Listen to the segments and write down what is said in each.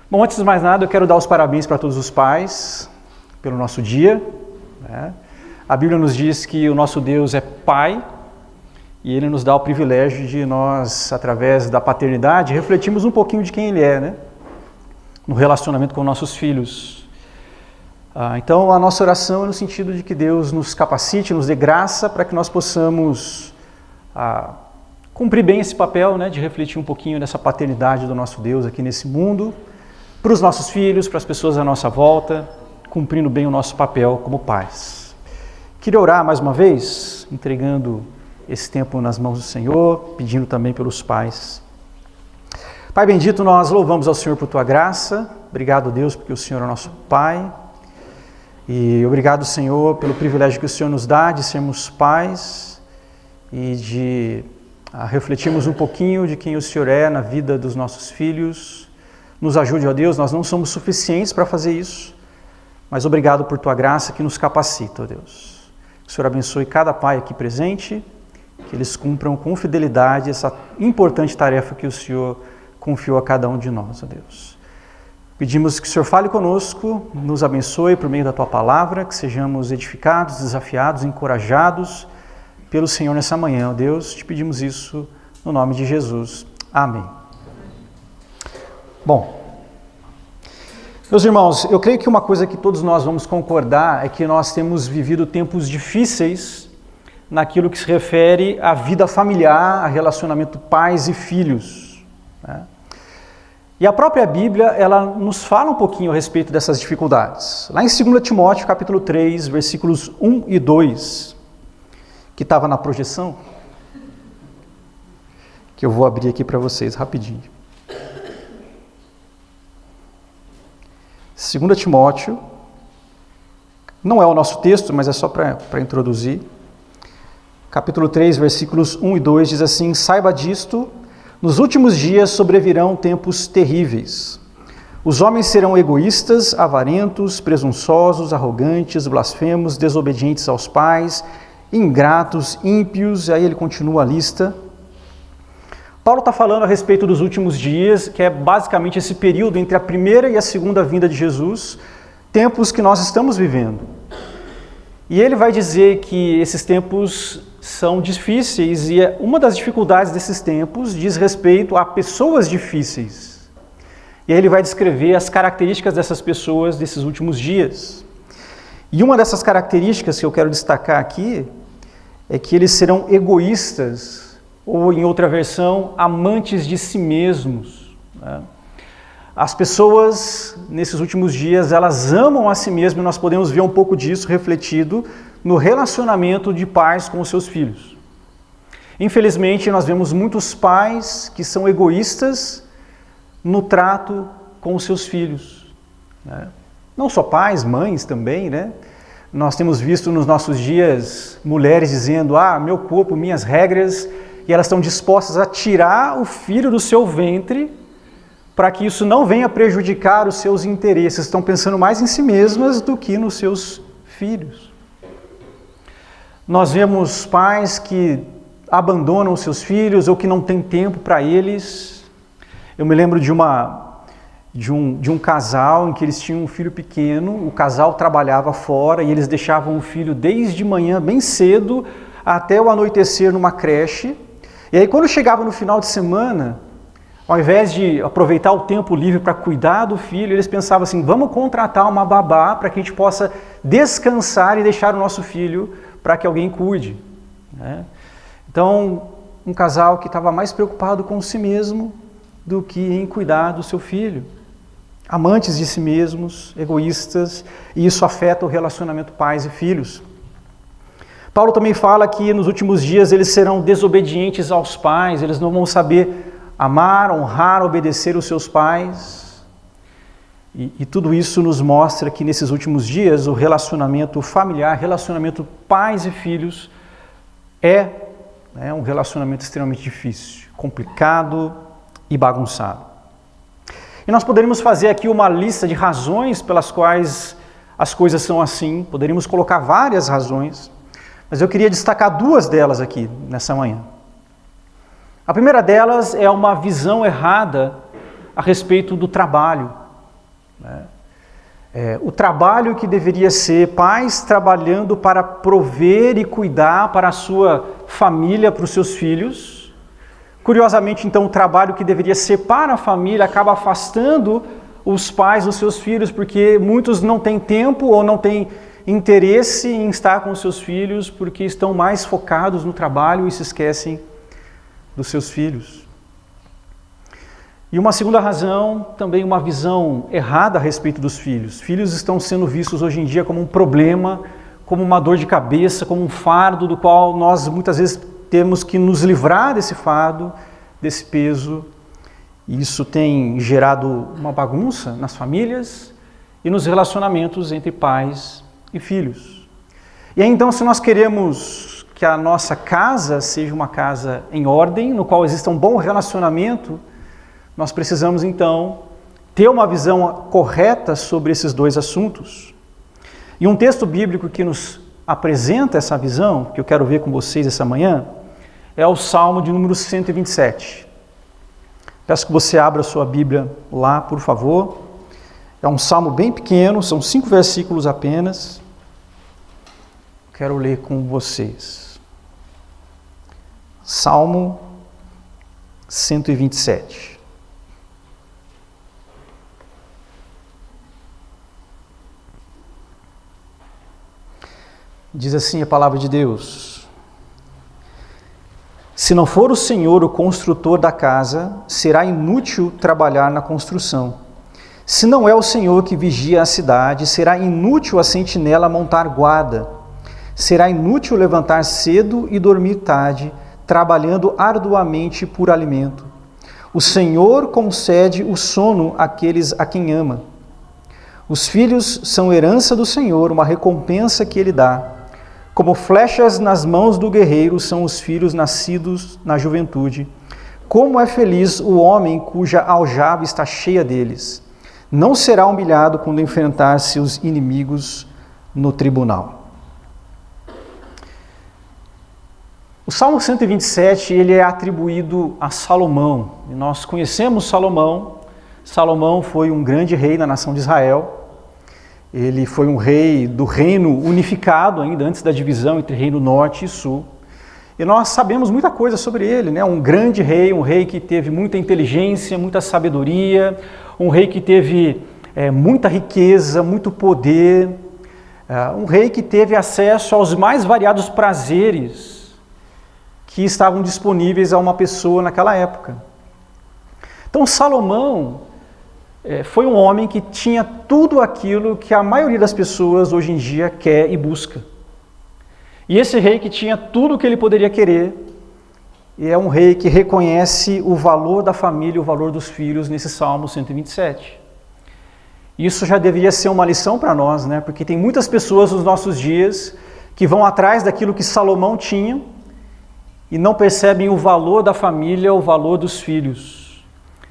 Bom, antes de mais nada, eu quero dar os parabéns para todos os pais pelo nosso dia, né? A Bíblia nos diz que o nosso Deus é Pai e Ele nos dá o privilégio de nós, através da paternidade, refletirmos um pouquinho de quem Ele é, né? No relacionamento com nossos filhos. Então, a nossa oração é no sentido de que Deus nos capacite, nos dê graça para que nós possamos cumprir bem esse papel, né? De refletir um pouquinho dessa paternidade do nosso Deus aqui nesse mundo, para os nossos filhos, para as pessoas à nossa volta, cumprindo bem o nosso papel como pais. Queria orar mais uma vez, entregando esse tempo nas mãos do Senhor, pedindo também pelos pais. Pai bendito, nós louvamos ao Senhor por Tua graça. Obrigado, Deus, porque o Senhor é nosso Pai. E obrigado, Senhor, pelo privilégio que o Senhor nos dá de sermos pais e de refletirmos um pouquinho de quem o Senhor é na vida dos nossos filhos. Nos ajude, ó Deus, nós não somos suficientes para fazer isso, mas obrigado por Tua graça que nos capacita, ó Deus. Que o Senhor abençoe cada pai aqui presente, que eles cumpram com fidelidade essa importante tarefa que o Senhor confiou a cada um de nós, ó Deus. Pedimos que o Senhor fale conosco, nos abençoe por meio da Tua palavra, que sejamos edificados, desafiados, encorajados pelo Senhor nessa manhã, ó Deus. Te pedimos isso no nome de Jesus. Amém. Bom, meus irmãos, eu creio que uma coisa que todos nós vamos concordar é que nós temos vivido tempos difíceis naquilo que se refere à vida familiar, a relacionamento pais e filhos, né? E a própria Bíblia, ela nos fala um pouquinho a respeito dessas dificuldades. Lá em 2 Timóteo, capítulo 3, versículos 1 e 2, que estava na projeção, que eu vou abrir aqui para vocês rapidinho. 2 Timóteo, não é o nosso texto, mas é só para introduzir. Capítulo 3, versículos 1 e 2 diz assim: Saiba disto, nos últimos dias sobrevirão tempos terríveis. Os homens serão egoístas, avarentos, presunçosos, arrogantes, blasfemos, desobedientes aos pais, ingratos, ímpios, e aí ele continua a lista. Paulo está falando a respeito dos últimos dias, que é basicamente esse período entre a primeira e a segunda vinda de Jesus, tempos que nós estamos vivendo. E ele vai dizer que esses tempos são difíceis e uma das dificuldades desses tempos diz respeito a pessoas difíceis. E aí ele vai descrever as características dessas pessoas desses últimos dias. E uma dessas características que eu quero destacar aqui é que eles serão egoístas, ou em outra versão, amantes de si mesmos, né? As pessoas, nesses últimos dias, elas amam a si mesmas, e nós podemos ver um pouco disso refletido no relacionamento de pais com os seus filhos. Infelizmente, nós vemos muitos pais que são egoístas no trato com os seus filhos, né? Não só pais, mães também, né? Nós temos visto nos nossos dias mulheres dizendo, meu corpo, minhas regras, e elas estão dispostas a tirar o filho do seu ventre para que isso não venha prejudicar os seus interesses. Estão pensando mais em si mesmas do que nos seus filhos. Nós vemos pais que abandonam os seus filhos ou que não têm tempo para eles. Eu me lembro de um casal em que eles tinham um filho pequeno, o casal trabalhava fora e eles deixavam o filho desde manhã, bem cedo, até o anoitecer numa creche. E aí quando chegava no final de semana, ao invés de aproveitar o tempo livre para cuidar do filho, eles pensavam assim, vamos contratar uma babá para que a gente possa descansar e deixar o nosso filho para que alguém cuide, né? Então, um casal que estava mais preocupado com si mesmo do que em cuidar do seu filho. Amantes de si mesmos, egoístas, e isso afeta o relacionamento pais e filhos. Paulo também fala que nos últimos dias eles serão desobedientes aos pais, eles não vão saber amar, honrar, obedecer os seus pais. E tudo isso nos mostra que nesses últimos dias o relacionamento familiar, relacionamento pais e filhos é um relacionamento extremamente difícil, complicado e bagunçado. E nós poderíamos fazer aqui uma lista de razões pelas quais as coisas são assim, poderíamos colocar várias razões, mas eu queria destacar duas delas aqui nessa manhã. A primeira delas é uma visão errada a respeito do trabalho. né? O trabalho que deveria ser pais trabalhando para prover e cuidar para a sua família, para os seus filhos. Curiosamente, então, o trabalho que deveria ser para a família acaba afastando os pais dos seus filhos, porque muitos não têm tempo ou não têm interesse em estar com os seus filhos, porque estão mais focados no trabalho e se esquecem dos seus filhos. E uma segunda razão, também uma visão errada a respeito dos filhos. Filhos estão sendo vistos hoje em dia como um problema, como uma dor de cabeça, como um fardo do qual nós muitas vezes temos que nos livrar desse fardo, desse peso. E isso tem gerado uma bagunça nas famílias e nos relacionamentos entre pais e filhos. E aí então, se nós queremos que a nossa casa seja uma casa em ordem, no qual exista um bom relacionamento, nós precisamos, então, ter uma visão correta sobre esses dois assuntos. E um texto bíblico que nos apresenta essa visão, que eu quero ver com vocês essa manhã, é o Salmo de número 127. Peço que você abra a sua Bíblia lá, por favor. É um salmo bem pequeno, são 5 versículos apenas. Quero ler com vocês. Salmo 127. Diz assim a palavra de Deus: se não for o Senhor o construtor da casa, será inútil trabalhar na construção. Se não é o Senhor que vigia a cidade, será inútil a sentinela montar guarda. Será inútil levantar cedo e dormir tarde, trabalhando arduamente por alimento. O Senhor concede o sono àqueles a quem ama. Os filhos são herança do Senhor, uma recompensa que Ele dá. Como flechas nas mãos do guerreiro são os filhos nascidos na juventude. Como é feliz o homem cuja aljava está cheia deles. Não será humilhado quando enfrentar seus inimigos no tribunal. O Salmo 127, ele é atribuído a Salomão. E nós conhecemos Salomão. Salomão foi um grande rei na nação de Israel. Ele foi um rei do reino unificado, ainda antes da divisão entre reino norte e sul. E nós sabemos muita coisa sobre ele, né? Um grande rei, um rei que teve muita inteligência, muita sabedoria, um rei que teve muita riqueza, muito poder, um rei que teve acesso aos mais variados prazeres que estavam disponíveis a uma pessoa naquela época. Então Salomão foi um homem que tinha tudo aquilo que a maioria das pessoas hoje em dia quer e busca. E esse rei que tinha tudo o que ele poderia querer, é um rei que reconhece o valor da família, o valor dos filhos nesse Salmo 127. Isso já deveria ser uma lição para nós, né? Porque tem muitas pessoas nos nossos dias que vão atrás daquilo que Salomão tinha e não percebem o valor da família, o valor dos filhos.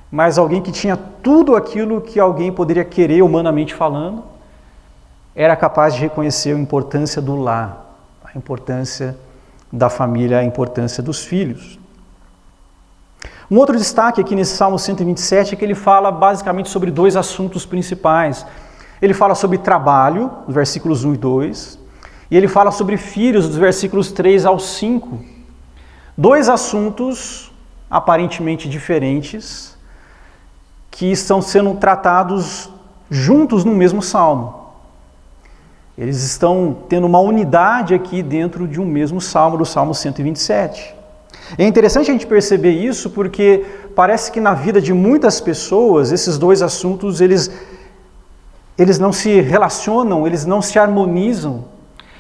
Mas alguém que tinha tudo aquilo que alguém poderia querer, humanamente falando, era capaz de reconhecer a importância do lar, a importância da família, a importância dos filhos. Um outro destaque aqui nesse Salmo 127 é que ele fala basicamente sobre 2 assuntos principais. Ele fala sobre trabalho, nos versículos 1 e 2, e ele fala sobre filhos, dos versículos 3 ao 5. 2 assuntos aparentemente diferentes, que estão sendo tratados juntos no mesmo salmo. Eles estão tendo uma unidade aqui dentro de um mesmo salmo, do Salmo 127. É interessante a gente perceber isso porque parece que na vida de muitas pessoas esses 2 assuntos eles não se relacionam, eles não se harmonizam.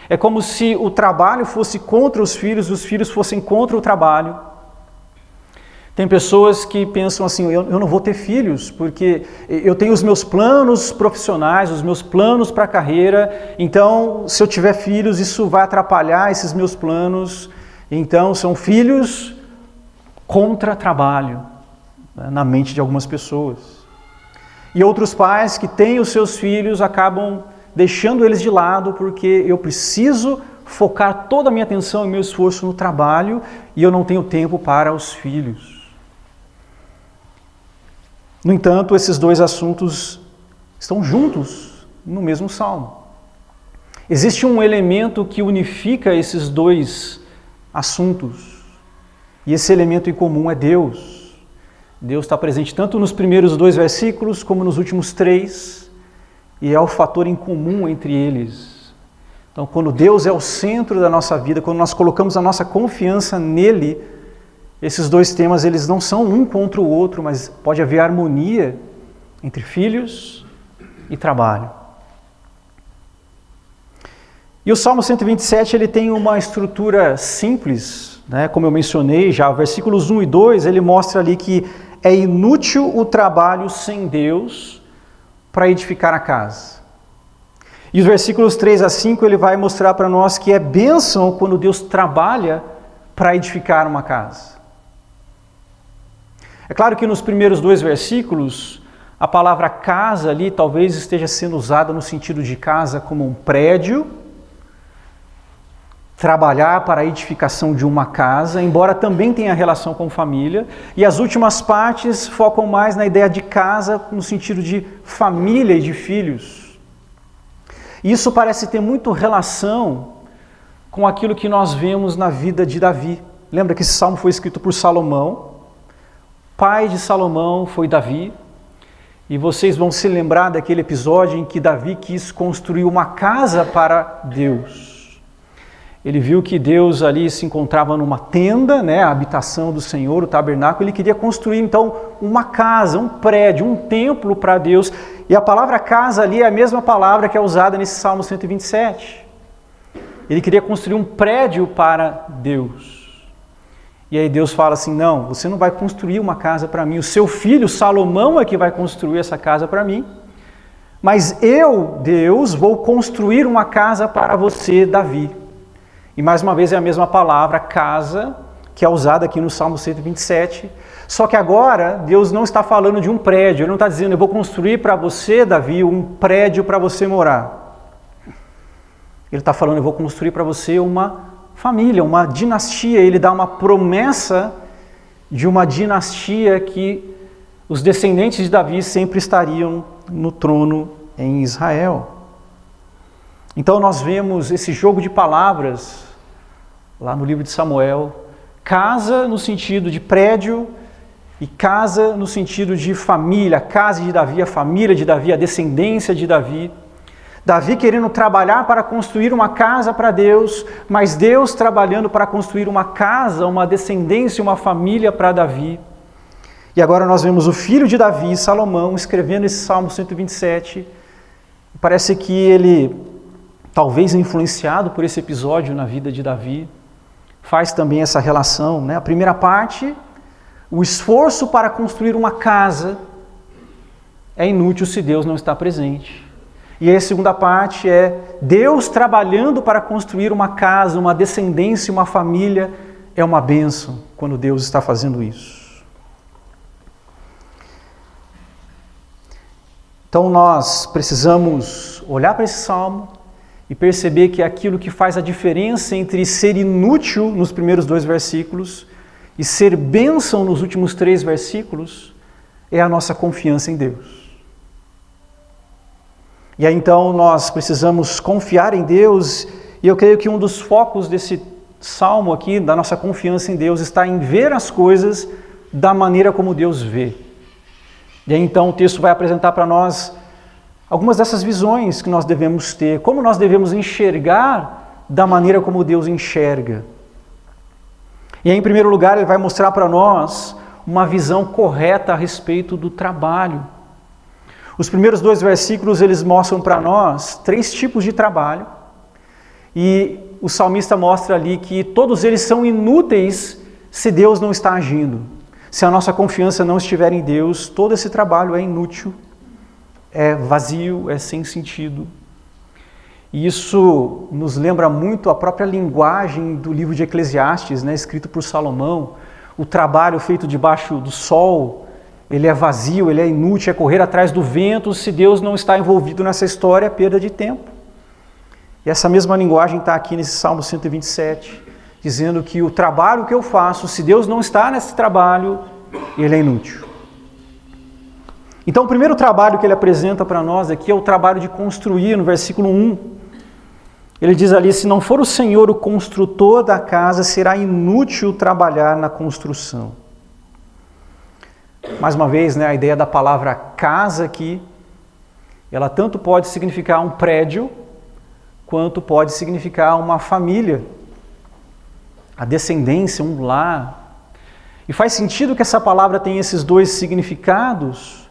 É como se o trabalho fosse contra os filhos fossem contra o trabalho. Tem pessoas que pensam assim, eu não vou ter filhos, porque eu tenho os meus planos profissionais, os meus planos para a carreira, então se eu tiver filhos isso vai atrapalhar esses meus planos. Então são filhos contra trabalho, né, na mente de algumas pessoas. E outros pais que têm os seus filhos acabam deixando eles de lado porque eu preciso focar toda a minha atenção e meu esforço no trabalho e eu não tenho tempo para os filhos. No entanto, esses 2 assuntos estão juntos no mesmo salmo. Existe um elemento que unifica esses dois assuntos, e esse elemento em comum é Deus. Deus está presente tanto nos primeiros 2 versículos como nos últimos 3, e é o fator em comum entre eles. Então, quando Deus é o centro da nossa vida, quando nós colocamos a nossa confiança nele, esses dois temas eles não são um contra o outro, mas pode haver harmonia entre filhos e trabalho. E o Salmo 127 ele tem uma estrutura simples, né? Como eu mencionei já, versículos 1 e 2, ele mostra ali que é inútil o trabalho sem Deus para edificar a casa. E os versículos 3 a 5 ele vai mostrar para nós que é bênção quando Deus trabalha para edificar uma casa. É claro que nos primeiros 2 versículos, a palavra casa ali talvez esteja sendo usada no sentido de casa como um prédio, trabalhar para a edificação de uma casa, embora também tenha relação com família, e as últimas partes focam mais na ideia de casa no sentido de família e de filhos. Isso parece ter muito relação com aquilo que nós vemos na vida de Davi. Lembra que esse salmo foi escrito por Salomão? Pai de Salomão foi Davi, e vocês vão se lembrar daquele episódio em que Davi quis construir uma casa para Deus. Ele viu que Deus ali se encontrava numa tenda, né, a habitação do Senhor, o tabernáculo, ele queria construir então uma casa, um prédio, um templo para Deus, e a palavra casa ali é a mesma palavra que é usada nesse Salmo 127. Ele queria construir um prédio para Deus. E aí Deus fala assim, não, você não vai construir uma casa para mim, o seu filho Salomão é que vai construir essa casa para mim, mas eu, Deus, vou construir uma casa para você, Davi. E mais uma vez é a mesma palavra, casa, que é usada aqui no Salmo 127, só que agora Deus não está falando de um prédio, Ele não está dizendo, eu vou construir para você, Davi, um prédio para você morar. Ele está falando, eu vou construir para você uma família, uma dinastia. Ele dá uma promessa de uma dinastia que os descendentes de Davi sempre estariam no trono em Israel. Então nós vemos esse jogo de palavras lá no livro de Samuel, casa no sentido de prédio e casa no sentido de família, a casa de Davi, a família de Davi, a descendência de Davi. Davi querendo trabalhar para construir uma casa para Deus, mas Deus trabalhando para construir uma casa, uma descendência, uma família para Davi. E agora nós vemos o filho de Davi, Salomão, escrevendo esse Salmo 127. Parece que ele, talvez influenciado por esse episódio na vida de Davi, faz também essa relação, né? A primeira parte, o esforço para construir uma casa é inútil se Deus não está presente. E a segunda parte é Deus trabalhando para construir uma casa, uma descendência, uma família, é uma bênção quando Deus está fazendo isso. Então nós precisamos olhar para esse salmo e perceber que aquilo que faz a diferença entre ser inútil nos primeiros 2 versículos e ser bênção nos últimos 3 versículos é a nossa confiança em Deus. E aí então nós precisamos confiar em Deus, e eu creio que um dos focos desse salmo aqui, da nossa confiança em Deus, está em ver as coisas da maneira como Deus vê. E aí então o texto vai apresentar para nós algumas dessas visões que nós devemos ter, como nós devemos enxergar da maneira como Deus enxerga. E aí, em primeiro lugar, ele vai mostrar para nós uma visão correta a respeito do trabalho. Os primeiros 2 versículos, eles mostram para nós 3 tipos de trabalho, e o salmista mostra ali que todos eles são inúteis se Deus não está agindo. Se a nossa confiança não estiver em Deus, todo esse trabalho é inútil, é vazio, é sem sentido. E isso nos lembra muito a própria linguagem do livro de Eclesiastes, né, escrito por Salomão. O trabalho feito debaixo do sol, ele é vazio, ele é inútil, é correr atrás do vento. Se Deus não está envolvido nessa história, é perda de tempo. E essa mesma linguagem está aqui nesse Salmo 127, dizendo que o trabalho que eu faço, se Deus não está nesse trabalho, ele é inútil. Então, o primeiro trabalho que ele apresenta para nós aqui é o trabalho de construir, no versículo 1. Ele diz ali, se não for o Senhor o construtor da casa, será inútil trabalhar na construção. Mais uma vez, né, a ideia da palavra casa aqui, ela tanto pode significar um prédio, quanto pode significar uma família, a descendência, um lar. E faz sentido que essa palavra tenha esses dois significados,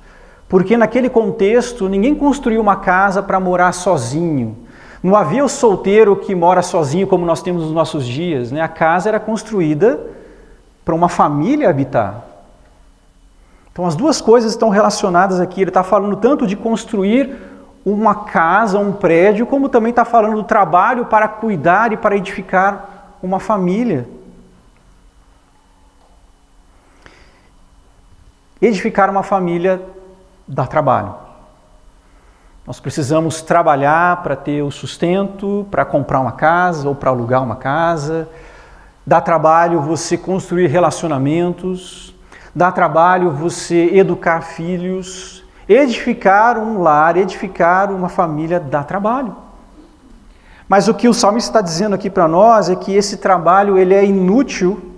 porque naquele contexto ninguém construiu uma casa para morar sozinho. Não havia o solteiro que mora sozinho como nós temos nos nossos dias, né? A casa era construída para uma família habitar. Então as duas coisas estão relacionadas aqui. Ele está falando tanto de construir uma casa, um prédio, como também está falando do trabalho para cuidar e para edificar uma família. Edificar uma família dá trabalho. Nós precisamos trabalhar para ter o sustento, para comprar uma casa ou para alugar uma casa. Dá trabalho você construir relacionamentos. Dá trabalho você educar filhos. Edificar um lar, edificar uma família dá trabalho. Mas o que o salmista está dizendo aqui para nós é que esse trabalho ele é inútil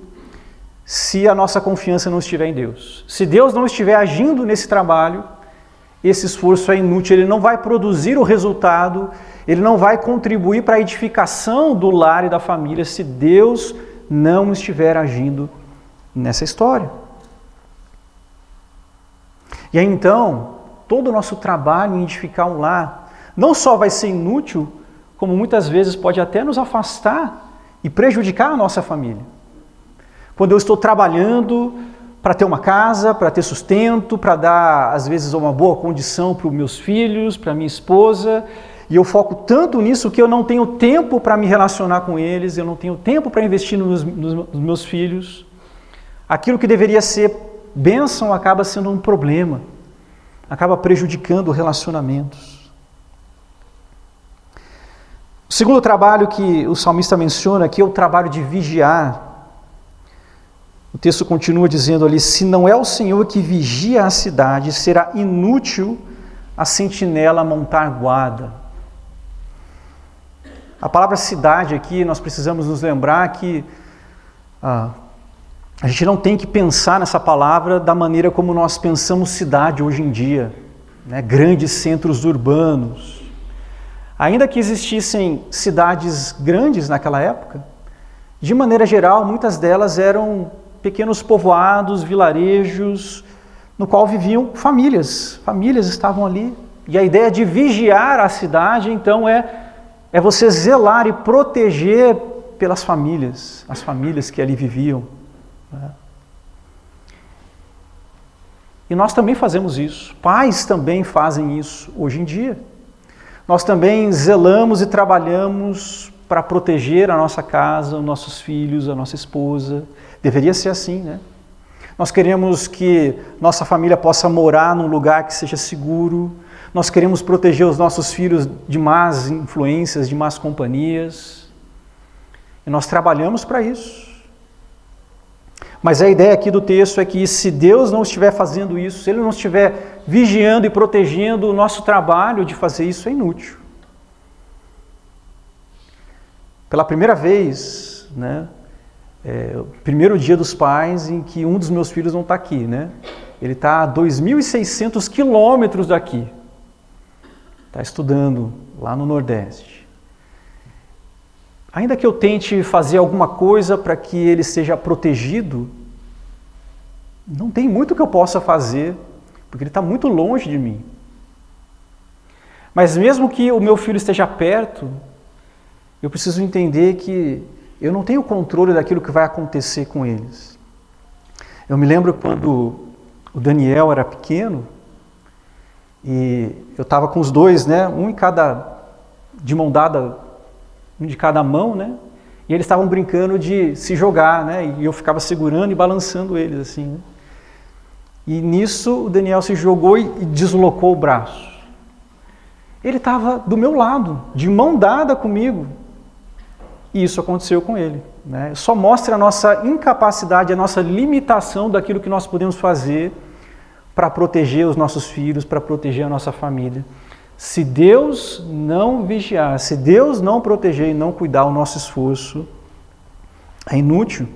se a nossa confiança não estiver em Deus. Se Deus não estiver agindo nesse trabalho, esse esforço é inútil, ele não vai produzir o resultado, ele não vai contribuir para a edificação do lar e da família se Deus não estiver agindo nessa história. E aí então, todo o nosso trabalho em edificar um lar não só vai ser inútil, como muitas vezes pode até nos afastar e prejudicar a nossa família. Quando eu estou trabalhando para ter uma casa, para ter sustento, para dar, às vezes, uma boa condição para os meus filhos, para minha esposa, e eu foco tanto nisso que eu não tenho tempo para me relacionar com eles, eu não tenho tempo para investir nos meus filhos. Aquilo que deveria ser bênção acaba sendo um problema, acaba prejudicando relacionamentos. O segundo trabalho que o salmista menciona aqui é o trabalho de vigiar. O texto continua dizendo ali, se não é o Senhor que vigia a cidade, será inútil a sentinela montar guarda. A palavra cidade aqui, nós precisamos nos lembrar que a gente não tem que pensar nessa palavra da maneira como nós pensamos cidade hoje em dia, né? Grandes centros urbanos. Ainda que existissem cidades grandes naquela época, de maneira geral, muitas delas eram pequenos povoados, vilarejos, no qual viviam famílias. Famílias estavam ali. E a ideia de vigiar a cidade, então, é você zelar e proteger pelas famílias, as famílias que ali viviam. E nós também fazemos isso. Pais também fazem isso hoje em dia. Nós também zelamos e trabalhamos para proteger a nossa casa, os nossos filhos, a nossa esposa. Deveria ser assim, né? Nós queremos que nossa família possa morar num lugar que seja seguro. Nós queremos proteger os nossos filhos de más influências, de más companhias. E nós trabalhamos para isso. Mas a ideia aqui do texto é que se Deus não estiver fazendo isso, se Ele não estiver vigiando e protegendo, o nosso trabalho de fazer isso é inútil. Pela primeira vez, né? O primeiro dia dos pais em que um dos meus filhos não está aqui, né? Ele está a 2.600 quilômetros daqui. Está estudando lá no Nordeste. Ainda que eu tente fazer alguma coisa para que ele seja protegido, não tem muito que eu possa fazer, porque ele está muito longe de mim. Mas mesmo que o meu filho esteja perto, eu preciso entender que eu não tenho controle daquilo que vai acontecer com eles. Eu me lembro quando o Daniel era pequeno, e eu estava com os dois, né, de mão dada, um de cada mão, né, e eles estavam brincando de se jogar, né, e eu ficava segurando e balançando eles assim, né. E nisso o Daniel se jogou e deslocou o braço. Ele estava do meu lado, de mão dada comigo. E isso aconteceu com ele, né? Só mostra a nossa incapacidade, a nossa limitação daquilo que nós podemos fazer para proteger os nossos filhos, para proteger a nossa família. Se Deus não vigiar, se Deus não proteger e não cuidar, o nosso esforço é inútil.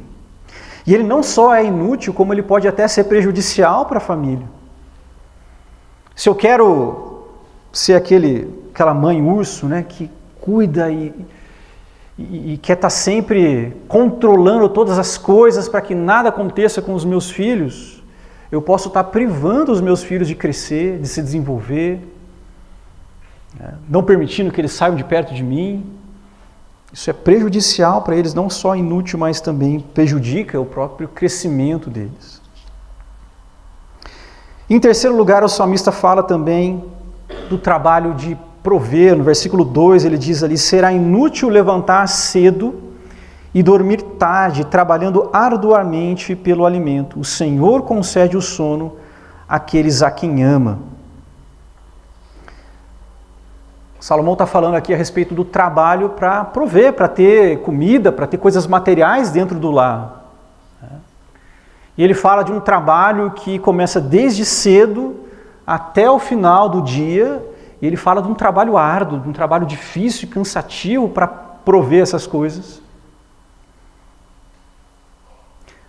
E ele não só é inútil, como ele pode até ser prejudicial para a família. Se eu quero ser aquela mãe urso, né, que cuida e quer estar sempre controlando todas as coisas para que nada aconteça com os meus filhos, eu posso estar privando os meus filhos de crescer, de se desenvolver, não permitindo que eles saiam de perto de mim. Isso é prejudicial para eles, não só inútil, mas também prejudica o próprio crescimento deles. Em terceiro lugar, o salmista fala também do trabalho de prover. No versículo 2 ele diz ali: será inútil levantar cedo e dormir tarde, trabalhando arduamente pelo alimento. O Senhor concede o sono àqueles a quem ama. Salomão está falando aqui a respeito do trabalho para prover, para ter comida, para ter coisas materiais dentro do lar. E ele fala de um trabalho que começa desde cedo até o final do dia, e ele fala de um trabalho árduo, de um trabalho difícil e cansativo para prover essas coisas.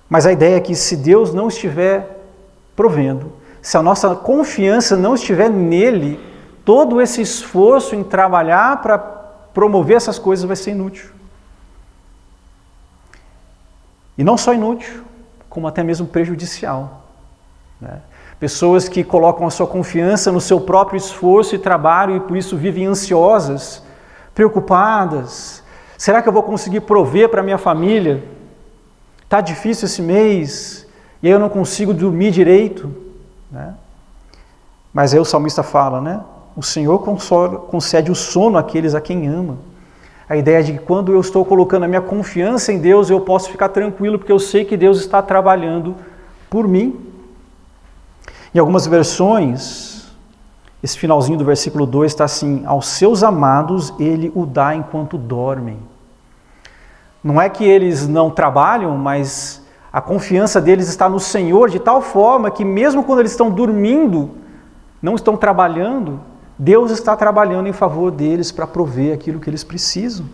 Mas a ideia é que se Deus não estiver provendo, se a nossa confiança não estiver nele, todo esse esforço em trabalhar para promover essas coisas vai ser inútil. E não só inútil, como até mesmo prejudicial. Pessoas que colocam a sua confiança no seu próprio esforço e trabalho e por isso vivem ansiosas, preocupadas. Será que eu vou conseguir prover para minha família? Está difícil esse mês e aí eu não consigo dormir direito. Mas aí o salmista fala, o Senhor concede o sono àqueles a quem ama. A ideia de que quando eu estou colocando a minha confiança em Deus, eu posso ficar tranquilo, porque eu sei que Deus está trabalhando por mim. Em algumas versões, esse finalzinho do versículo 2 está assim: aos seus amados ele o dá enquanto dormem. Não é que eles não trabalham, mas a confiança deles está no Senhor, de tal forma que mesmo quando eles estão dormindo, não estão trabalhando, Deus está trabalhando em favor deles para prover aquilo que eles precisam.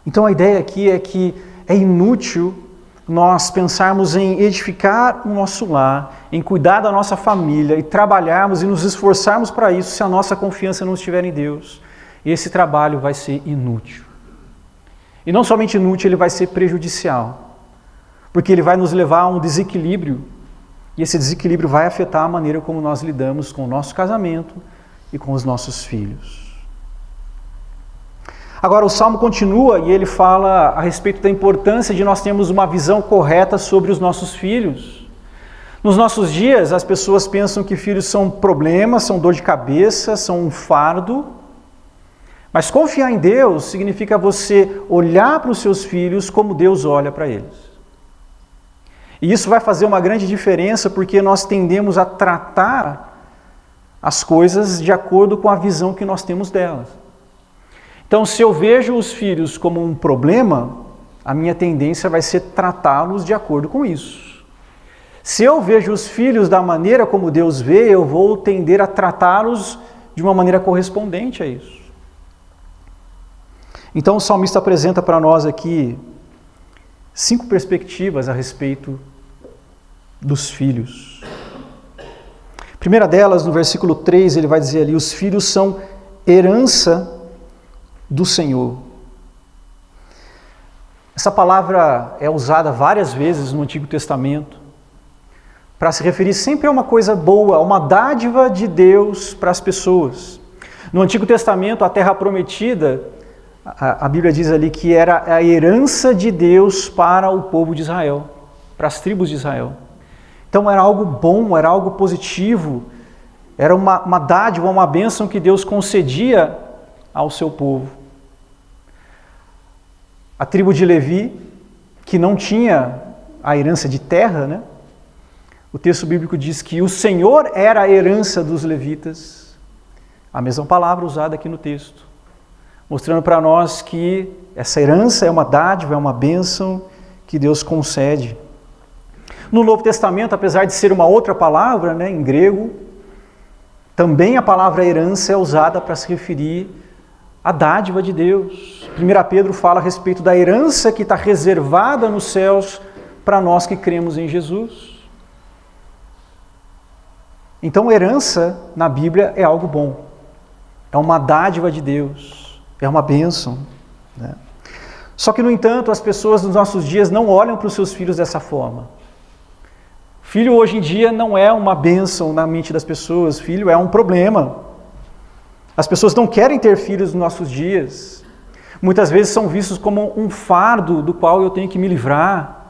Então a ideia aqui é que é inútil nós pensarmos em edificar o nosso lar, em cuidar da nossa família e trabalharmos e nos esforçarmos para isso se a nossa confiança não estiver em Deus. Esse trabalho vai ser inútil. E não somente inútil, ele vai ser prejudicial, porque ele vai nos levar a um desequilíbrio. E esse desequilíbrio vai afetar a maneira como nós lidamos com o nosso casamento e com os nossos filhos. Agora o Salmo continua e ele fala a respeito da importância de nós termos uma visão correta sobre os nossos filhos. Nos nossos dias, as pessoas pensam que filhos são problemas, são dor de cabeça, são um fardo. Mas confiar em Deus significa você olhar para os seus filhos como Deus olha para eles. E isso vai fazer uma grande diferença porque nós tendemos a tratar as coisas de acordo com a visão que nós temos delas. Então, se eu vejo os filhos como um problema, a minha tendência vai ser tratá-los de acordo com isso. Se eu vejo os filhos da maneira como Deus vê, eu vou tender a tratá-los de uma maneira correspondente a isso. Então, o salmista apresenta para nós aqui 5 perspectivas a respeito dos filhos. A primeira delas, no versículo 3, ele vai dizer ali: os filhos são herança do Senhor. Essa palavra é usada várias vezes no Antigo Testamento para se referir sempre a uma coisa boa, a uma dádiva de Deus para as pessoas. No Antigo Testamento, a terra prometida, a Bíblia diz ali que era a herança de Deus para o povo de Israel, para as tribos de Israel. Então era algo bom, era algo positivo, era uma dádiva, uma bênção que Deus concedia ao seu povo. A tribo de Levi, que não tinha a herança de terra, o texto bíblico diz que o Senhor era a herança dos levitas, a mesma palavra usada aqui no texto, mostrando para nós que essa herança é uma dádiva, é uma bênção que Deus concede. No Novo Testamento, apesar de ser uma outra palavra, né, em grego, também a palavra herança é usada para se referir à dádiva de Deus. 1 Pedro fala a respeito da herança que está reservada nos céus para nós que cremos em Jesus. Então, herança na Bíblia é algo bom. É uma dádiva de Deus. É uma bênção, né? Só que, no entanto, as pessoas nos nossos dias não olham para os seus filhos dessa forma. Filho hoje em dia não é uma bênção na mente das pessoas, filho é um problema. As pessoas não querem ter filhos nos nossos dias. Muitas vezes são vistos como um fardo do qual eu tenho que me livrar.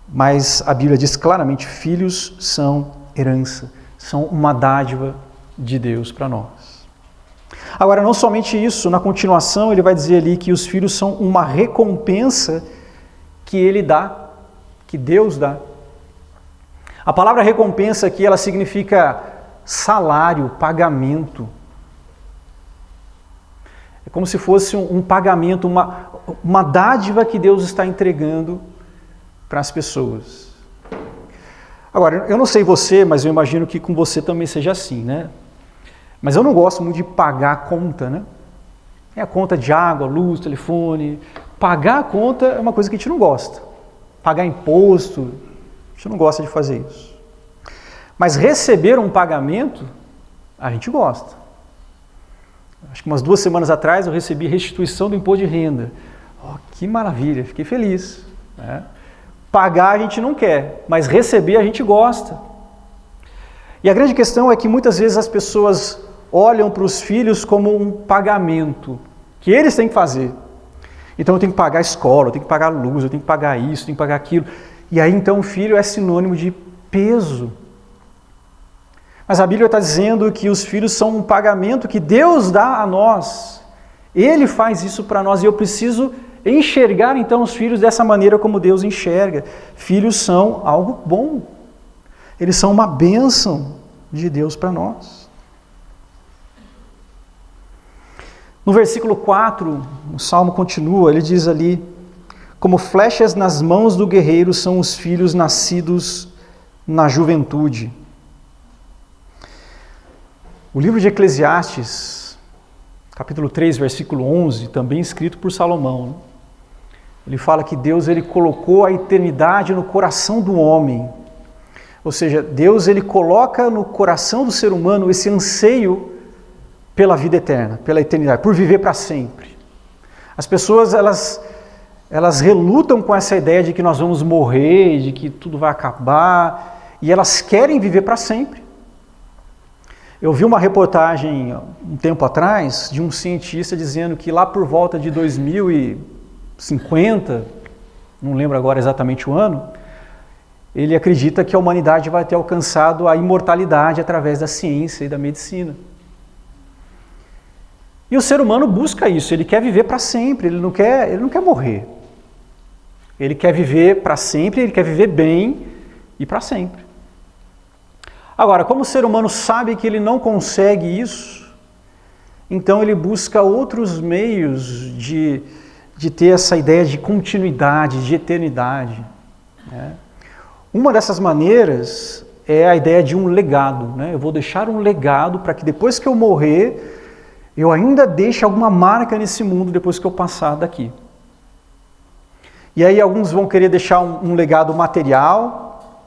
Mas a Bíblia diz claramente, filhos são herança, são uma dádiva de Deus para nós. Agora, não somente isso, na continuação ele vai dizer ali que os filhos são uma recompensa que ele dá, que Deus dá. A palavra recompensa aqui, ela significa salário, pagamento. É como se fosse um pagamento, uma dádiva que Deus está entregando para as pessoas. Agora, eu não sei você, mas eu imagino que com você também seja assim, né? Mas eu não gosto muito de pagar a conta, né? É a conta de água, luz, telefone. Pagar a conta é uma coisa que a gente não gosta. Pagar imposto, a gente não gosta de fazer isso. Mas receber um pagamento, a gente gosta. Acho que umas 2 semanas atrás eu recebi restituição do imposto de renda. Oh, que maravilha, fiquei feliz, né? Pagar a gente não quer, mas receber a gente gosta. E a grande questão é que muitas vezes as pessoas olham para os filhos como um pagamento que eles têm que fazer. Então eu tenho que pagar a escola, eu tenho que pagar a luz, eu tenho que pagar isso, eu tenho que pagar aquilo. E aí então o filho é sinônimo de peso. Mas a Bíblia está dizendo que os filhos são um pagamento que Deus dá a nós. Ele faz isso para nós e eu preciso enxergar então os filhos dessa maneira como Deus enxerga. Filhos são algo bom. Eles são uma bênção de Deus para nós. No versículo 4, o Salmo continua, ele diz ali, como flechas nas mãos do guerreiro são os filhos nascidos na juventude. O livro de Eclesiastes, capítulo 3, versículo 11, também escrito por Salomão, ele fala que Deus ele colocou a eternidade no coração do homem. Ou seja, Deus ele coloca no coração do ser humano esse anseio pela vida eterna, pela eternidade, por viver para sempre. As pessoas, elas relutam com essa ideia de que nós vamos morrer, de que tudo vai acabar, e elas querem viver para sempre. Eu vi uma reportagem um tempo atrás de um cientista dizendo que lá por volta de 2050, não lembro agora exatamente o ano, ele acredita que a humanidade vai ter alcançado a imortalidade através da ciência e da medicina. E o ser humano busca isso, ele quer viver para sempre, ele não quer morrer. Ele quer viver para sempre, ele quer viver bem e para sempre. Agora, como o ser humano sabe que ele não consegue isso, então ele busca outros meios de ter essa ideia de continuidade, de eternidade, né? Uma dessas maneiras é a ideia de um legado, né? Eu vou deixar um legado para que depois que eu morrer, eu ainda deixe alguma marca nesse mundo depois que eu passar daqui. E aí alguns vão querer deixar um legado material,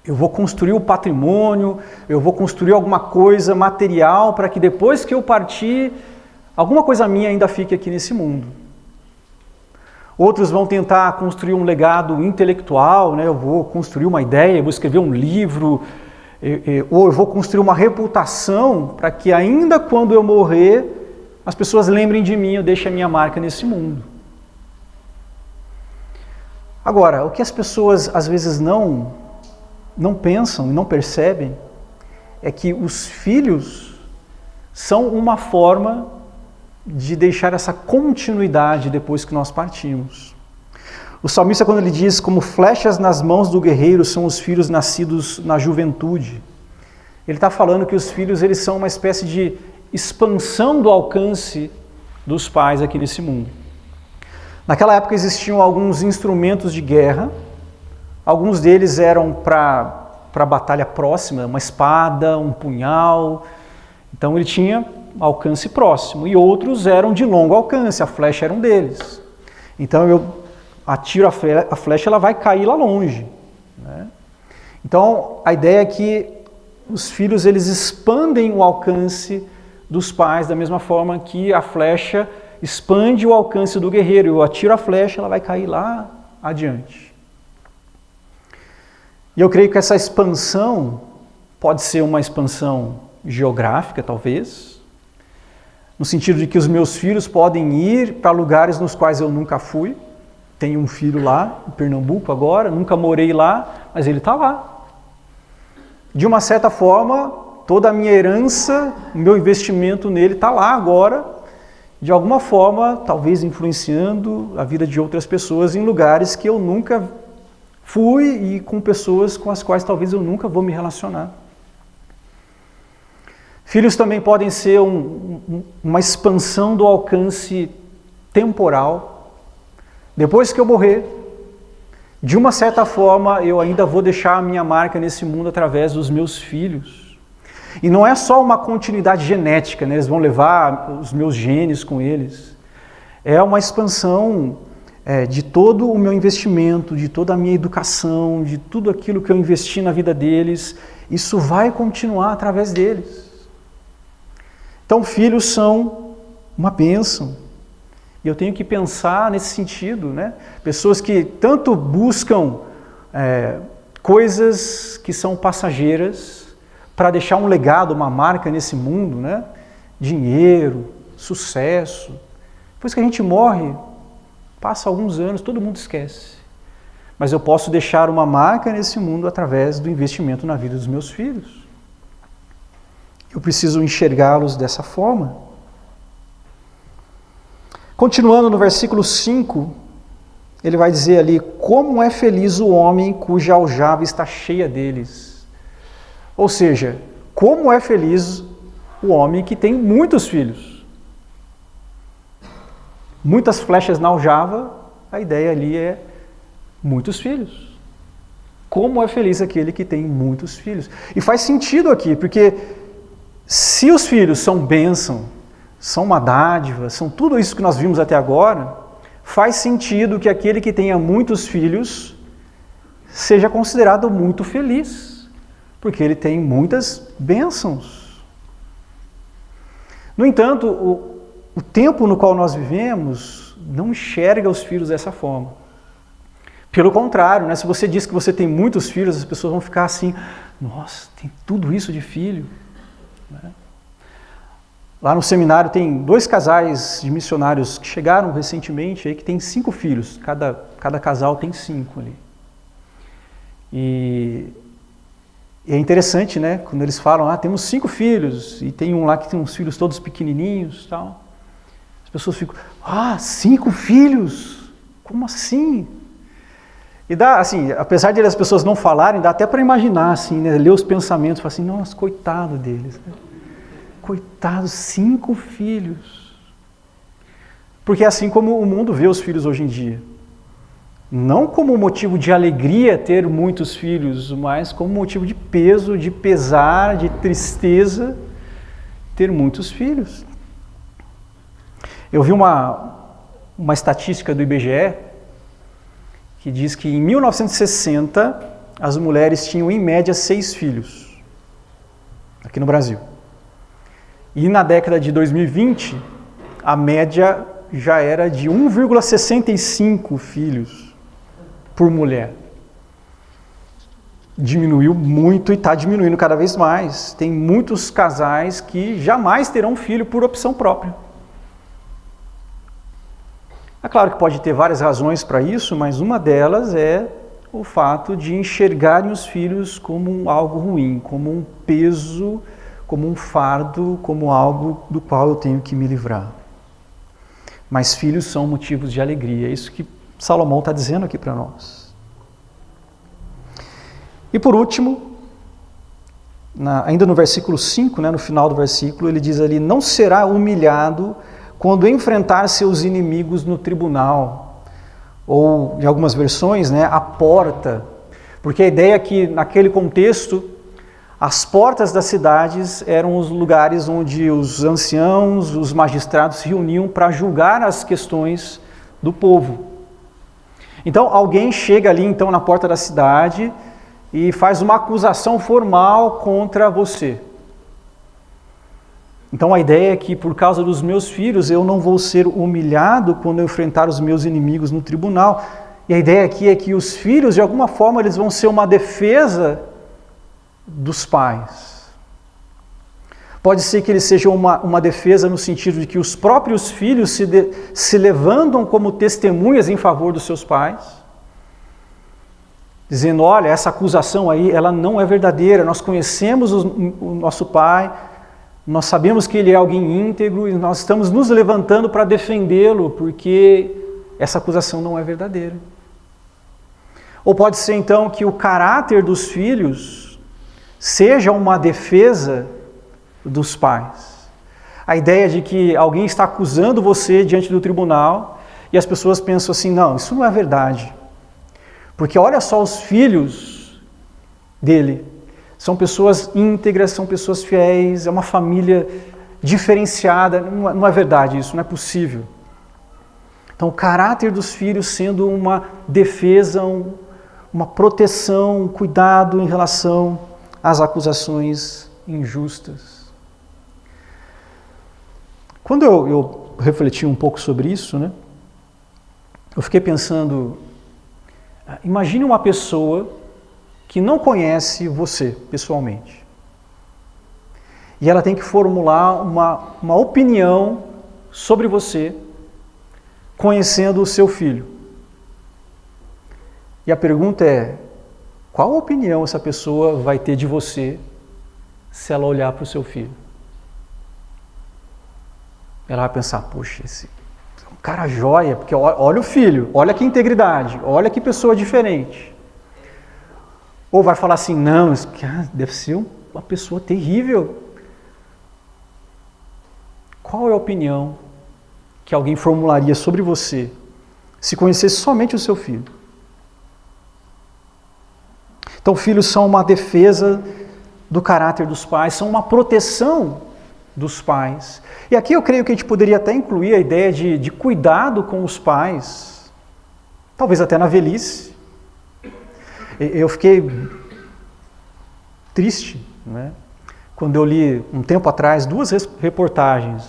eu vou construir o patrimônio, eu vou construir alguma coisa material para que depois que eu partir, alguma coisa minha ainda fique aqui nesse mundo. Outros vão tentar construir um legado intelectual, né? Eu vou construir uma ideia, eu vou escrever um livro, ou eu vou construir uma reputação para que ainda quando eu morrer, as pessoas lembrem de mim, eu deixe a minha marca nesse mundo. Agora, o que as pessoas às vezes não pensam e não percebem é que os filhos são uma forma de deixar essa continuidade depois que nós partimos. O salmista, quando ele diz, como flechas nas mãos do guerreiro são os filhos nascidos na juventude, ele está falando que os filhos eles são uma espécie de expansão do alcance dos pais aqui nesse mundo. Naquela época existiam alguns instrumentos de guerra, alguns deles eram para batalha próxima, uma espada, um punhal, então ele tinha alcance próximo, e outros eram de longo alcance, a flecha era um deles. Então eu atiro a flecha, ela vai cair lá longe, né? Então a ideia é que os filhos eles expandem o alcance dos pais da mesma forma que a flecha expande o alcance do guerreiro. Eu atiro a flecha, ela vai cair lá adiante. E eu creio que essa expansão pode ser uma expansão geográfica, talvez, no sentido de que os meus filhos podem ir para lugares nos quais eu nunca fui. Tenho um filho lá, em Pernambuco agora, nunca morei lá, mas ele está lá. De uma certa forma, toda a minha herança, o meu investimento nele está lá agora, de alguma forma, talvez influenciando a vida de outras pessoas em lugares que eu nunca fui e com pessoas com as quais talvez eu nunca vou me relacionar. Filhos também podem ser uma expansão do alcance temporal. Depois que eu morrer, de uma certa forma, eu ainda vou deixar a minha marca nesse mundo através dos meus filhos. E não é só uma continuidade genética, né? Eles vão levar os meus genes com eles. É uma expansão de todo o meu investimento, de toda a minha educação, de tudo aquilo que eu investi na vida deles. Isso vai continuar através deles. Então, filhos são uma bênção. E eu tenho que pensar nesse sentido, né? Pessoas que tanto buscam coisas que são passageiras para deixar um legado, uma marca nesse mundo, né? Dinheiro, sucesso. Depois que a gente morre, passa alguns anos, todo mundo esquece. Mas eu posso deixar uma marca nesse mundo através do investimento na vida dos meus filhos. Eu preciso enxergá-los dessa forma. Continuando no versículo 5, ele vai dizer ali: como é feliz o homem cuja aljava está cheia deles. Ou seja, como é feliz o homem que tem muitos filhos. Muitas flechas na aljava, a ideia ali é muitos filhos. Como é feliz aquele que tem muitos filhos. E faz sentido aqui, porque se os filhos são bênção, são uma dádiva, são tudo isso que nós vimos até agora, faz sentido que aquele que tenha muitos filhos seja considerado muito feliz, porque ele tem muitas bênçãos. No entanto, o tempo no qual nós vivemos não enxerga os filhos dessa forma. Pelo contrário, né? Se você diz que você tem muitos filhos, as pessoas vão ficar assim: nossa, tem tudo isso de filho. Né? Lá no seminário tem 2 casais de missionários que chegaram recentemente, aí, que tem 5 filhos, cada casal tem 5 ali. E é interessante, né, quando eles falam: temos 5 filhos, e tem um lá que tem uns filhos todos pequenininhos, tal. As pessoas ficam: 5 filhos? Como assim? E dá, assim, apesar de as pessoas não falarem, dá até para imaginar, assim, né, ler os pensamentos, falar assim: nossa, coitado deles, né? Coitado, 5 filhos. Porque é assim como o mundo vê os filhos hoje em dia. Não como motivo de alegria ter muitos filhos, mas como motivo de peso, de pesar, de tristeza, ter muitos filhos. Eu vi uma estatística do IBGE que diz que em 1960 as mulheres tinham em média 6 filhos, aqui no Brasil. E na década de 2020, a média já era de 1,65 filhos por mulher. Diminuiu muito e está diminuindo cada vez mais. Tem muitos casais que jamais terão filho por opção própria. É claro que pode ter várias razões para isso, mas uma delas é o fato de enxergarem os filhos como algo ruim, como um peso, como um fardo, como algo do qual eu tenho que me livrar. Mas filhos são motivos de alegria, é isso que Salomão está dizendo aqui para nós. E por último, ainda no versículo 5, no final do versículo, ele diz ali: não será humilhado quando enfrentar seus inimigos no tribunal. ou em algumas versões, né, a porta, porque a ideia é que naquele contexto as portas das cidades eram os lugares onde os anciãos, os magistrados se reuniam para julgar as questões do povo. Então alguém chega ali então na porta da cidade e faz uma acusação formal contra você. Então a ideia é que por causa dos meus filhos eu não vou ser humilhado quando eu enfrentar os meus inimigos no tribunal. E a ideia aqui é que os filhos, de alguma forma, eles vão ser uma defesa dos pais. Pode ser que eles sejam uma defesa no sentido de que os próprios filhos se levantam como testemunhas em favor dos seus pais, dizendo, olha, essa acusação aí, ela não é verdadeira, nós conhecemos o nosso pai, nós sabemos que ele é alguém íntegro e nós estamos nos levantando para defendê-lo, porque essa acusação não é verdadeira. Ou pode ser então que o caráter dos filhos seja uma defesa dos pais. A ideia de que alguém está acusando você diante do tribunal e as pessoas pensam assim, não, isso não é verdade. Porque olha só os filhos dele. São pessoas íntegras, são pessoas fiéis, é uma família diferenciada. Não é verdade isso, não é possível. Então, o caráter dos filhos sendo uma defesa, uma proteção, um cuidado em relação às acusações injustas. Quando eu refleti um pouco sobre isso, né, eu fiquei pensando, imagine uma pessoa que não conhece você pessoalmente. E ela tem que formular uma opinião sobre você, conhecendo o seu filho. E a pergunta é, qual opinião essa pessoa vai ter de você se ela olhar para o seu filho? Ela vai pensar, poxa, esse é um cara joia, porque olha o filho, olha que integridade, olha que pessoa diferente. Ou vai falar assim, não, isso deve ser uma pessoa terrível. Qual é a opinião que alguém formularia sobre você se conhecesse somente o seu filho? Então, filhos são uma defesa do caráter dos pais, são uma proteção dos pais. E aqui eu creio que a gente poderia até incluir a ideia de cuidado com os pais, talvez até na velhice. Eu fiquei triste, né, quando eu li um tempo atrás 2 reportagens.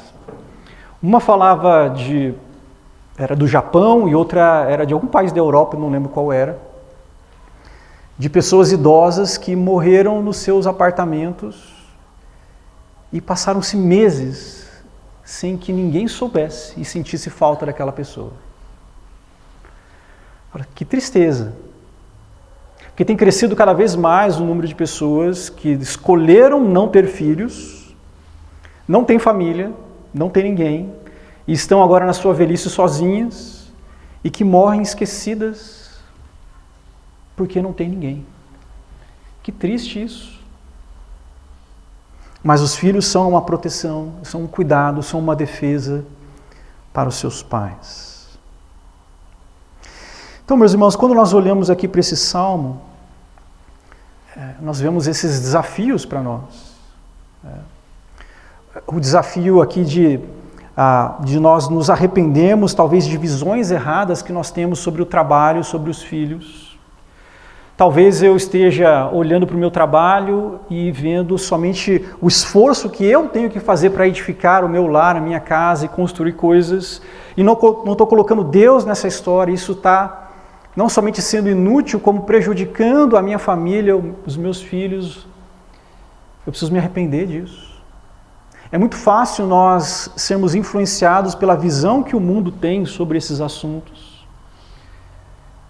Uma falava era do Japão e outra era de algum país da Europa, não lembro qual era, de pessoas idosas que morreram nos seus apartamentos e passaram-se meses sem que ninguém soubesse e sentisse falta daquela pessoa. Que tristeza! Porque tem crescido cada vez mais o número de pessoas que escolheram não ter filhos, não têm família, não têm ninguém, e estão agora na sua velhice sozinhas e que morrem esquecidas porque não tem ninguém. Que triste isso. Mas os filhos são uma proteção, são um cuidado, são uma defesa para os seus pais. Então, meus irmãos, quando nós olhamos aqui para esse salmo, nós vemos esses desafios para nós. O desafio aqui de nós nos arrependermos, talvez, de visões erradas que nós temos sobre o trabalho, sobre os filhos. Talvez eu esteja olhando para o meu trabalho e vendo somente o esforço que eu tenho que fazer para edificar o meu lar, a minha casa e construir coisas, e não estou colocando Deus nessa história. Isso está não somente sendo inútil, como prejudicando a minha família, os meus filhos. Eu preciso me arrepender disso. É muito fácil nós sermos influenciados pela visão que o mundo tem sobre esses assuntos,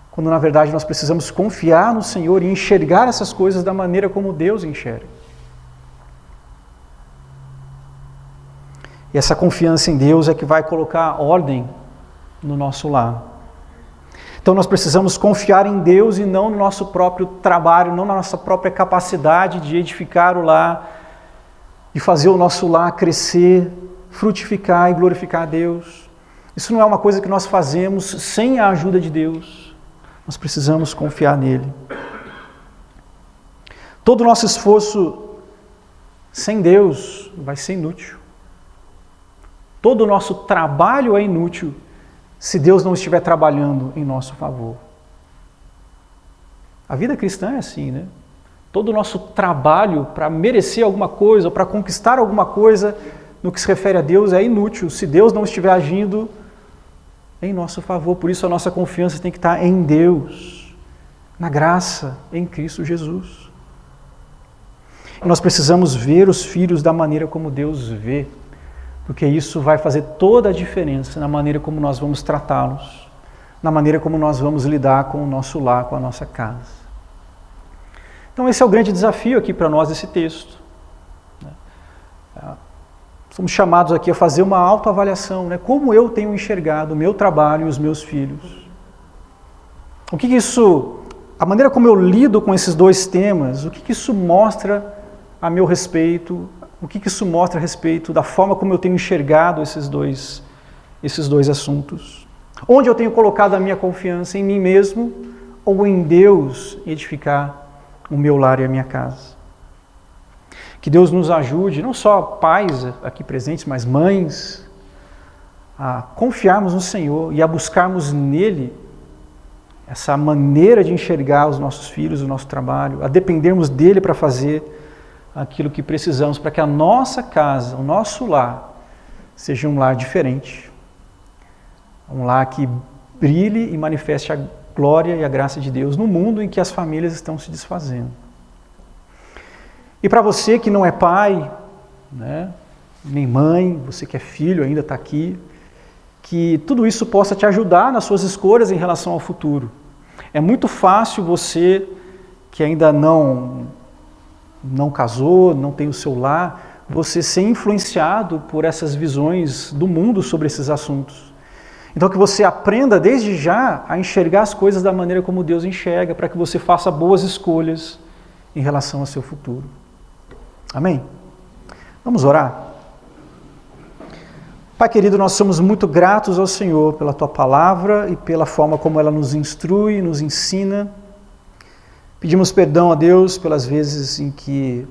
quando na verdade nós precisamos confiar no Senhor e enxergar essas coisas da maneira como Deus enxerga. E essa confiança em Deus é que vai colocar ordem no nosso lar. Então nós precisamos confiar em Deus e não no nosso próprio trabalho, não na nossa própria capacidade de edificar o lar, de fazer o nosso lar crescer, frutificar e glorificar a Deus. Isso não é uma coisa que nós fazemos sem a ajuda de Deus. Nós precisamos confiar nele. Todo o nosso esforço sem Deus vai ser inútil. Todo o nosso trabalho é inútil se Deus não estiver trabalhando em nosso favor. A vida cristã é assim, né? Todo o nosso trabalho para merecer alguma coisa, ou para conquistar alguma coisa no que se refere a Deus é inútil se Deus não estiver agindo em nosso favor. Por isso a nossa confiança tem que estar em Deus, na graça, em Cristo Jesus. E nós precisamos ver os filhos da maneira como Deus vê, porque isso vai fazer toda a diferença na maneira como nós vamos tratá-los, na maneira como nós vamos lidar com o nosso lar, com a nossa casa. Então esse é o grande desafio aqui para nós desse texto. Somos chamados aqui a fazer uma autoavaliação, né? Como eu tenho enxergado o meu trabalho e os meus filhos. O que isso, a maneira como eu lido com esses dois temas, o que isso mostra a meu respeito, o que isso mostra a respeito da forma como eu tenho enxergado esses dois assuntos. Onde eu tenho colocado a minha confiança, em mim mesmo ou em Deus edificar o meu lar e a minha casa. Que Deus nos ajude, não só pais aqui presentes, mas mães, a confiarmos no Senhor e a buscarmos nele essa maneira de enxergar os nossos filhos, o nosso trabalho, a dependermos dele para fazer aquilo que precisamos, para que a nossa casa, o nosso lar, seja um lar diferente. Um lar que brilhe e manifeste a glória e a graça de Deus no mundo em que as famílias estão se desfazendo. E para você que não é pai, né, nem mãe, você que é filho ainda está aqui, que tudo isso possa te ajudar nas suas escolhas em relação ao futuro. É muito fácil você que ainda não casou, não tem o seu lar, você ser influenciado por essas visões do mundo sobre esses assuntos. Então que você aprenda desde já a enxergar as coisas da maneira como Deus enxerga, para que você faça boas escolhas em relação ao seu futuro. Amém? Vamos orar? Pai querido, nós somos muito gratos ao Senhor pela Tua palavra e pela forma como ela nos instrui, nos ensina. Pedimos perdão a Deus pelas vezes em que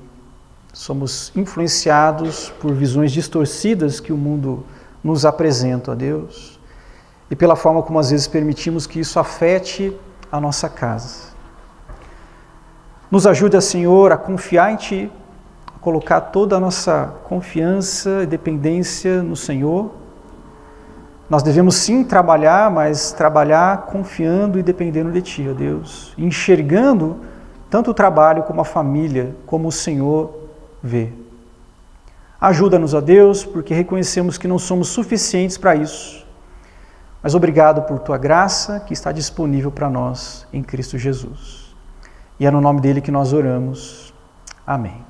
somos influenciados por visões distorcidas que o mundo nos apresenta, ó Deus, e pela forma como às vezes permitimos que isso afete a nossa casa. Nos ajude, Senhor, a confiar em Ti, a colocar toda a nossa confiança e dependência no Senhor. Nós devemos sim trabalhar, mas trabalhar confiando e dependendo de Ti, ó Deus, enxergando tanto o trabalho como a família, como o Senhor vê. Ajuda-nos, ó Deus, porque reconhecemos que não somos suficientes para isso. Mas obrigado por Tua graça que está disponível para nós em Cristo Jesus. E é no nome dele que nós oramos. Amém.